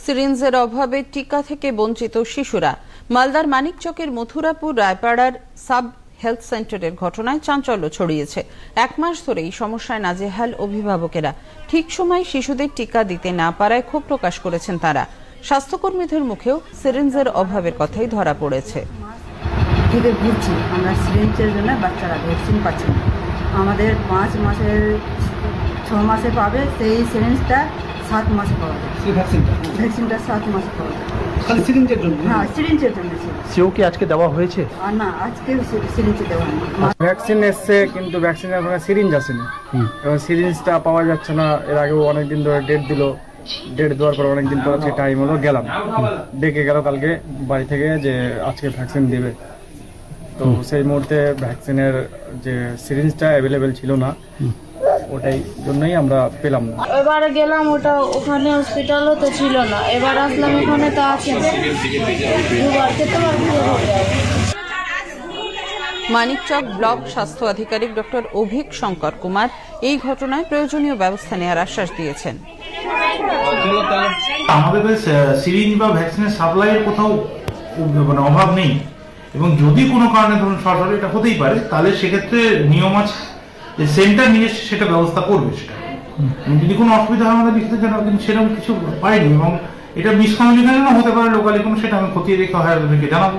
সিরিঞ্জের অভাবে টিকা থেকে বঞ্চিত শিশুরা। মালদার মানিকচকের মথুরাপুর রায়পাড়ার সাব হেলথ সেন্টারের ঘটনায় চাঞ্চল্য ছড়িয়েছে। 1 মাস ধরেই সমস্যায় নাজেহাল অভিভাবকেরা। ঠিক সময় শিশুদের টিকা দিতে না পারায় ক্ষোভ প্রকাশ করেছেন তারা। স্বাস্থ্যকর্মীদের মুখেও সিরিঞ্জের অভাবের কথাই ধরা পড়েছে। আমরা সিরিঞ্জের জন্য বাচ্চারা ভ্যাকসিন পাচ্ছি না। আমাদের 5 মাসের 6 মাসে পাবে, সেই সিরিঞ্জটা 7 মাসে পাওয়া যায়। ভ্যাকসিনটা 7 মাসে পাওয়া যায়। খালি সিরিঞ্জের জন্য? হ্যাঁ, সিরিঞ্জের জন্য। সেও কি আজকে দেওয়া হয়েছে? না, আজকে সিরিঞ্জে দেওয়া হয়নি। ভ্যাকসিন এসছে, কিন্তু ভ্যাকসিনের ওখানে সিরিঞ্জ আসেনি এবং সিরিঞ্জটা পাওয়া যাচ্ছে না। এর আগেও অনেকদিন ধরে ডেট দিল, ডেট দেওয়ার পর অনেকদিন পর আজকে টাইম হলো, গেলাম, ডেকে গেল কালকে বাড়ি থেকে যে আজকে ভ্যাকসিন দেবে। তো সেই মুহূর্তে ভ্যাকসিনের যে সিরিঞ্জটা অ্যাভেলেবেল ছিল না, ওটাই জন্যই আমরা পেলাম না। এবারে গেলাম, ওখানে হসপিটালও তো ছিল না। এবার আসলাম এখানে, তো আছে না। মানিকচক ব্লক স্বাস্থ্য আধিকারিক ডক্টর অভিক শঙ্কর কুমার এই ঘটনায় প্রয়োজনীয় ব্যবস্থা নেওয়ার আশ্বাস দিয়েছেন। আমাদের সিরিঞ্জ বা ভ্যাকসিনের সাপ্লাইয়ের কোথাও অভাব নেই, এবং যদি কোনো কারণে ধরুন সরকারি এটা হতেই পারে, তাহলে সেক্ষেত্রে নিয়ম আছে যে সেন্টার নিজস্ব সেটা ব্যবস্থা করবে। সেটা যদি কোনো অসুবিধা হয় আমাদের লিখতে জানাবো, কিন্তু সেরকম কিছু পাইনি, এবং এটা মিসকমিউনিকেশনও হতে পারে লোকালি কোনো, সেটা আমি খতিয়ে দেখে হয় জানাবো।